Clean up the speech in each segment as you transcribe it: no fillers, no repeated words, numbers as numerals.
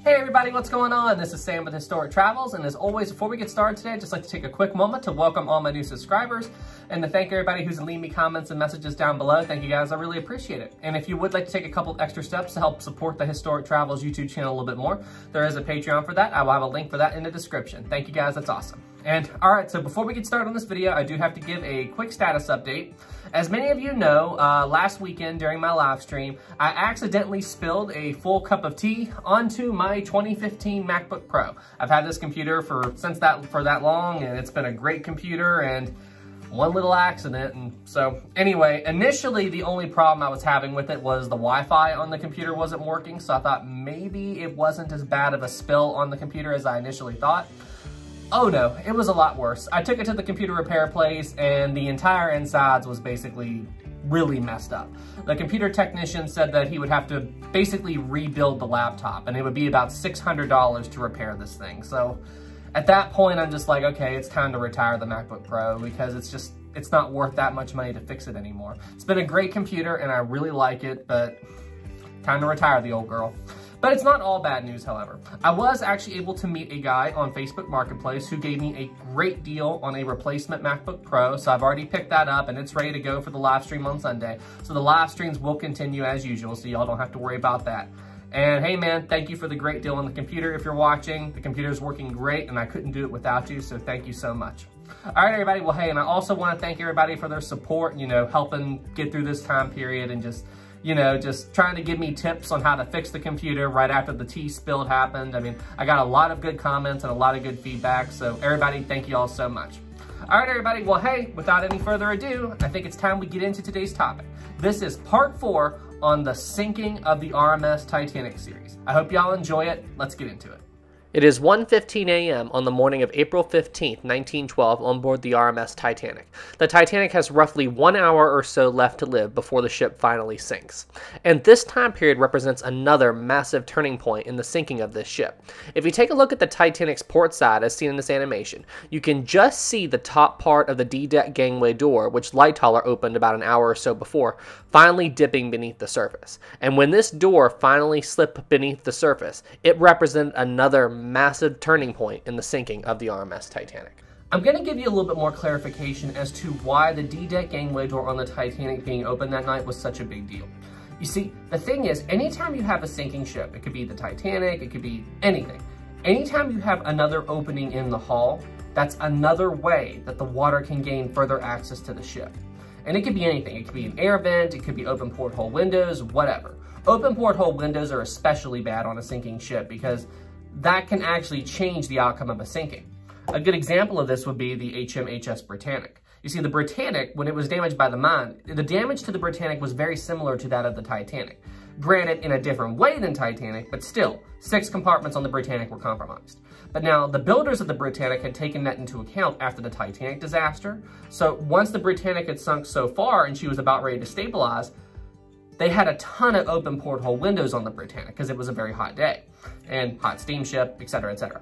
Hey everybody, what's going on? This is Sam with Historic Travels, and as always, before we get started today, I'd just like to take a quick moment to welcome all my new subscribers and to thank everybody who's leaving me comments and messages down below. Thank you guys, I really appreciate it. And if you would like to take a couple extra steps to help support the Historic Travels YouTube channel a little bit more, there is a Patreon for that. I will have a link for that in the description. Thank you guys, that's awesome. And all right, so before we get started on this video, I do have to give a quick status update. As many of you know, last weekend during my live stream, I accidentally spilled a full cup of tea onto my 2015 MacBook Pro. I've had this computer for that long, and it's been a great computer, and one little accident. And so anyway, initially the only problem I was having with it was the Wi-Fi on the computer wasn't working, so I thought maybe it wasn't as bad of a spill on the computer as I initially thought. Oh no, it was a lot worse. I took it to the computer repair place and the entire insides was basically really messed up. The computer technician said that he would have to basically rebuild the laptop, and it would be about $600 to repair this thing. So at that point, I'm just like, okay, it's time to retire the MacBook Pro because it's not worth that much money to fix it anymore. It's been a great computer and I really like it, but time to retire the old girl. But it's not all bad news, however. I was actually able to meet a guy on Facebook Marketplace who gave me a great deal on a replacement MacBook Pro, so I've already picked that up and it's ready to go for the live stream on Sunday. So the live streams will continue as usual, so y'all don't have to worry about that. And hey man, thank you for the great deal on the computer if you're watching. The computer's working great and I couldn't do it without you, so thank you so much. All right, everybody, well, hey, and I also want to thank everybody for their support, helping get through this time period and just trying to give me tips on how to fix the computer right after the tea spill happened. I mean, I got a lot of good comments and a lot of good feedback, so everybody, thank you all so much. All right, everybody, well, hey, without any further ado, I think it's time we get into today's topic. This is part 4 on the sinking of the RMS Titanic series. I hope y'all enjoy it. Let's get into it. It is 1:15 a.m. on the morning of April 15, 1912 on board the RMS Titanic. The Titanic has roughly 1 hour or so left to live before the ship finally sinks. And this time period represents another massive turning point in the sinking of this ship. If you take a look at the Titanic's port side as seen in this animation, you can just see the top part of the D-deck gangway door, which Lightoller opened about an hour or so before, finally dipping beneath the surface. And when this door finally slipped beneath the surface, it represented another massive turning point in the sinking of the RMS Titanic. I'm going to give you a little bit more clarification as to why the D-deck gangway door on the Titanic being open that night was such a big deal. You see, the thing is, anytime you have a sinking ship, it could be the Titanic, it could be anything. Anytime you have another opening in the hull, that's another way that the water can gain further access to the ship. And it could be anything. It could be an air vent, it could be open porthole windows, whatever. Open porthole windows are especially bad on a sinking ship because that can actually change the outcome of a sinking. A good example of this would be the HMHS Britannic. You see, the Britannic, when it was damaged by the mine, the damage to the Britannic was very similar to that of the Titanic. Granted, in a different way than Titanic, but still, 6 compartments on the Britannic were compromised. But now, the builders of the Britannic had taken that into account after the Titanic disaster. So once the Britannic had sunk so far and she was about ready to stabilize, they had a ton of open porthole windows on the Britannic because it was a very hot day and hot steamship, etc., etc.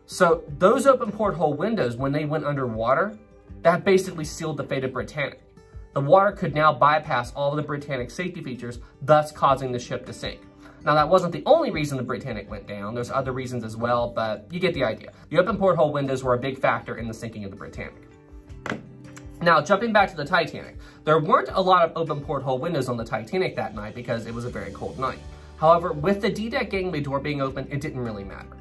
So those open porthole windows, when they went underwater, that basically sealed the fate of Britannic. The water could now bypass all of the Britannic safety features, thus causing the ship to sink. Now, that wasn't the only reason the Britannic went down. There's other reasons as well, but you get the idea. The open porthole windows were a big factor in the sinking of the Britannic. Now, jumping back to the Titanic, there weren't a lot of open porthole windows on the Titanic that night because it was a very cold night. However, with the D-deck gangway door being open, it didn't really matter.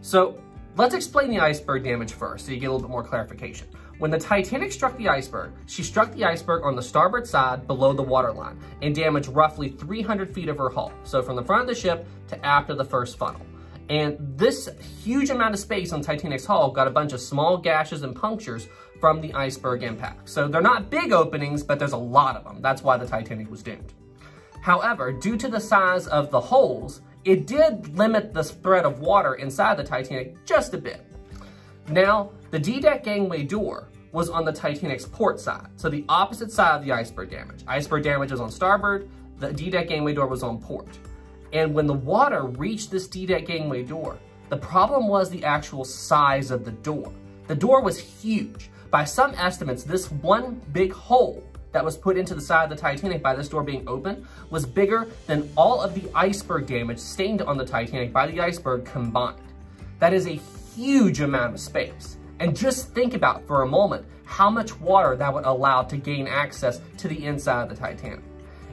So let's explain the iceberg damage first so you get a little bit more clarification. When the Titanic struck the iceberg, she struck the iceberg on the starboard side below the waterline and damaged roughly 300 feet of her hull. So from the front of the ship to after the first funnel. And this huge amount of space on Titanic's hull got a bunch of small gashes and punctures from the iceberg impact. So they're not big openings, but there's a lot of them. That's why the Titanic was doomed. However, due to the size of the holes, it did limit the spread of water inside the Titanic just a bit. Now, the D-deck gangway door was on the Titanic's port side, so the opposite side of the iceberg damage. Iceberg damage was on starboard, the D-deck gangway door was on port. And when the water reached this D-deck gangway door, the problem was the actual size of the door. The door was huge. By some estimates, this one big hole that was put into the side of the Titanic by this door being open was bigger than all of the iceberg damage sustained on the Titanic by the iceberg combined. That is a huge amount of space. And just think about for a moment how much water that would allow to gain access to the inside of the Titanic.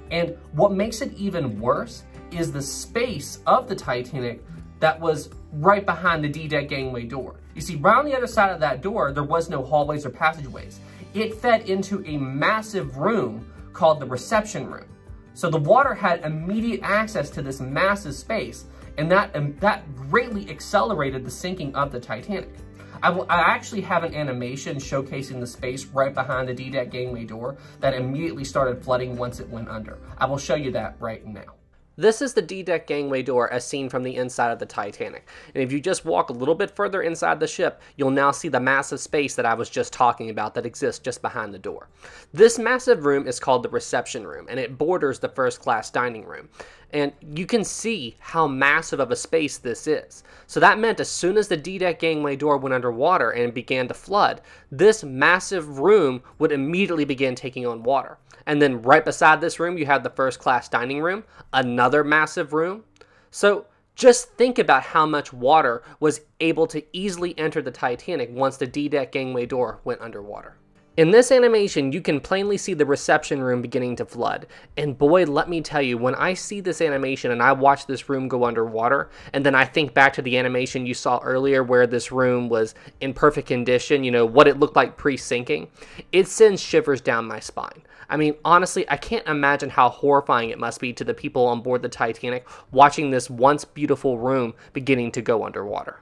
And what makes it even worse is the space of the Titanic that was right behind the D-deck gangway door. You see, right on the other side of that door, there was no hallways or passageways. It fed into a massive room called the reception room. So the water had immediate access to this massive space, and that greatly accelerated the sinking of the Titanic. I actually have an animation showcasing the space right behind the D-deck gangway door that immediately started flooding once it went under. I will show you that right now. This is the D-deck gangway door as seen from the inside of the Titanic. And if you just walk a little bit further inside the ship, you'll now see the massive space that I was just talking about that exists just behind the door. This massive room is called the reception room, and it borders the first class dining room. And you can see how massive of a space this is. So that meant as soon as the D-deck gangway door went underwater and began to flood, this massive room would immediately begin taking on water. And then right beside this room, you have the first class dining room, another massive room. So just think about how much water was able to easily enter the Titanic once the D-deck gangway door went underwater. In this animation, you can plainly see the reception room beginning to flood. And boy, let me tell you, when I see this animation and I watch this room go underwater, and then I think back to the animation you saw earlier where this room was in perfect condition, you know, what it looked like pre-sinking, it sends shivers down my spine. I mean, honestly, I can't imagine how horrifying it must be to the people on board the Titanic watching this once beautiful room beginning to go underwater.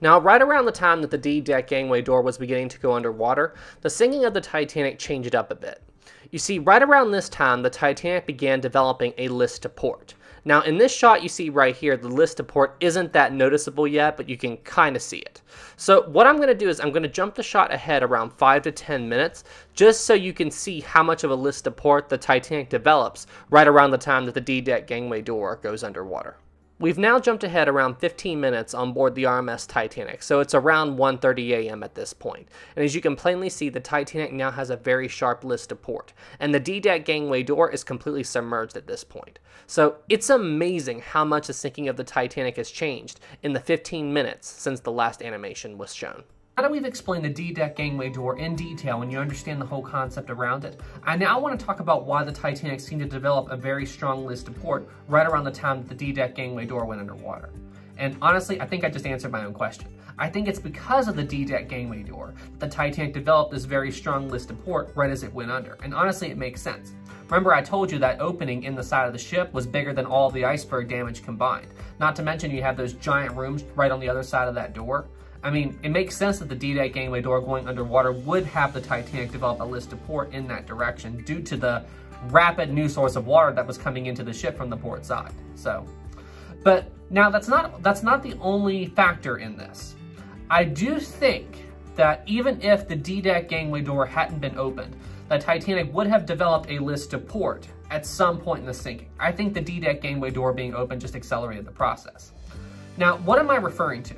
Now, right around the time that the D-deck gangway door was beginning to go underwater, the sinking of the Titanic changed up a bit. You see, right around this time, the Titanic began developing a list to port. Now, in this shot you see right here, the list to port isn't that noticeable yet, but you can kind of see it. So what I'm going to do is I'm going to jump the shot ahead around 5 to 10 minutes, just so you can see how much of a list to port the Titanic develops right around the time that the D-deck gangway door goes underwater. We've now jumped ahead around 15 minutes on board the RMS Titanic, so it's around 1:30 a.m. at this point. And as you can plainly see, the Titanic now has a very sharp list to port, and the D-deck gangway door is completely submerged at this point. So it's amazing how much the sinking of the Titanic has changed in the 15 minutes since the last animation was shown. Now that we've explained the D-deck gangway door in detail and you understand the whole concept around it, I now want to talk about why the Titanic seemed to develop a very strong list to port right around the time that the D-deck gangway door went underwater. And honestly, I think I just answered my own question. I think it's because of the D-deck gangway door that the Titanic developed this very strong list to port right as it went under. And honestly, it makes sense. Remember, I told you that opening in the side of the ship was bigger than all of the iceberg damage combined. Not to mention you have those giant rooms right on the other side of that door. I mean, it makes sense that the D-deck gangway door going underwater would have the Titanic develop a list to port in that direction due to the rapid new source of water that was coming into the ship from the port side. So, but now that's not the only factor in this. I do think that even if the D-deck gangway door hadn't been opened, the Titanic would have developed a list to port at some point in the sinking. I think the D-deck gangway door being open just accelerated the process. Now, what am I referring to?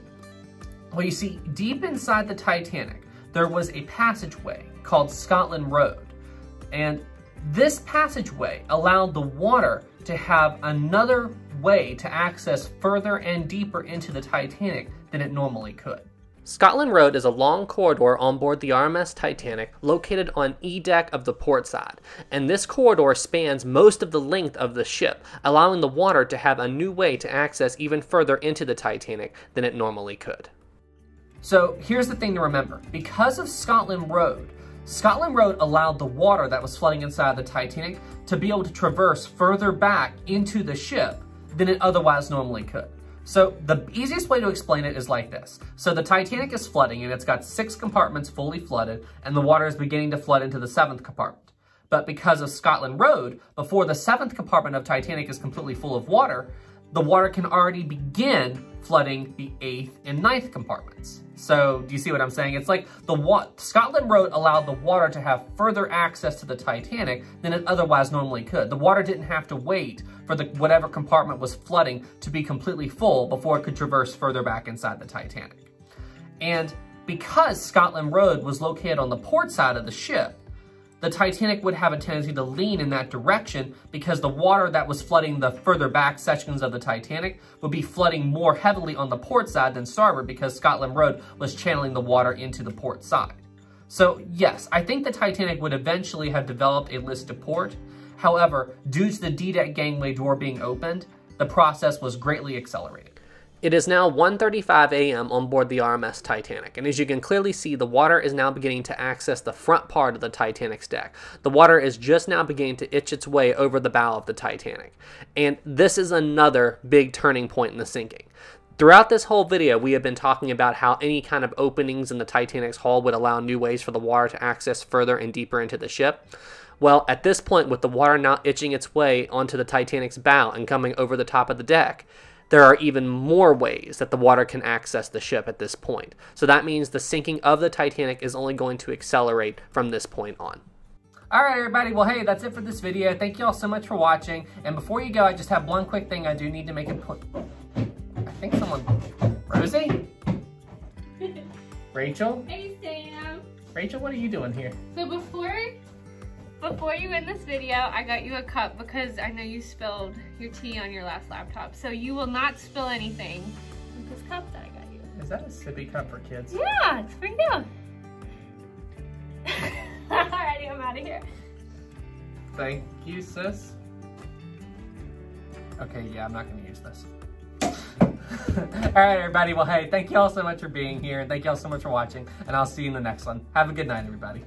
Well, you see, deep inside the Titanic, there was a passageway called Scotland Road. And this passageway allowed the water to have another way to access further and deeper into the Titanic than it normally could. Scotland Road is a long corridor on board the RMS Titanic located on E-deck of the port side, and this corridor spans most of the length of the ship, allowing the water to have a new way to access even further into the Titanic than it normally could. So here's the thing to remember. Because of Scotland Road allowed the water that was flooding inside the Titanic to be able to traverse further back into the ship than it otherwise normally could. So the easiest way to explain it is like this. So the Titanic is flooding and it's got 6 compartments fully flooded and the water is beginning to flood into the 7th compartment. But because of Scotland Road, before the 7th compartment of Titanic is completely full of water, the water can already begin flooding the 8th and 9th compartments. So do you see what I'm saying? It's like Scotland Road allowed the water to have further access to the Titanic than it otherwise normally could. The water didn't have to wait for whatever compartment was flooding to be completely full before it could traverse further back inside the Titanic. And because Scotland Road was located on the port side of the ship, the Titanic would have a tendency to lean in that direction because the water that was flooding the further back sections of the Titanic would be flooding more heavily on the port side than starboard because Scotland Road was channeling the water into the port side. So yes, I think the Titanic would eventually have developed a list to port. However, due to the D-deck gangway door being opened, the process was greatly accelerated. It is now 1:35 a.m. on board the RMS Titanic, and as you can clearly see, the water is now beginning to access the front part of the Titanic's deck. The water is just now beginning to itch its way over the bow of the Titanic, and this is another big turning point in the sinking. Throughout this whole video, we have been talking about how any kind of openings in the Titanic's hull would allow new ways for the water to access further and deeper into the ship. Well, at this point, with the water now itching its way onto the Titanic's bow and coming over the top of the deck, there are even more ways that the water can access the ship at this point. So that means the sinking of the Titanic is only going to accelerate from this point on. All right, everybody. Well, hey, that's it for this video. Thank you all so much for watching. And before you go, I just have one quick thing I do need to make a point. I think someone... Rosie? Rachel? Hey, Sam. Rachel, what are you doing here? So before you end this video, I got you a cup because I know you spilled your tea on your last laptop. So you will not spill anything with this cup that I got you. Is that a sippy cup for kids? Yeah, it's for you. Alrighty, I'm out of here. Thank you, sis. Okay, yeah, I'm not going to use this. All right, everybody. Well, hey, thank you all so much for being here. And thank you all so much for watching. And I'll see you in the next one. Have a good night, everybody.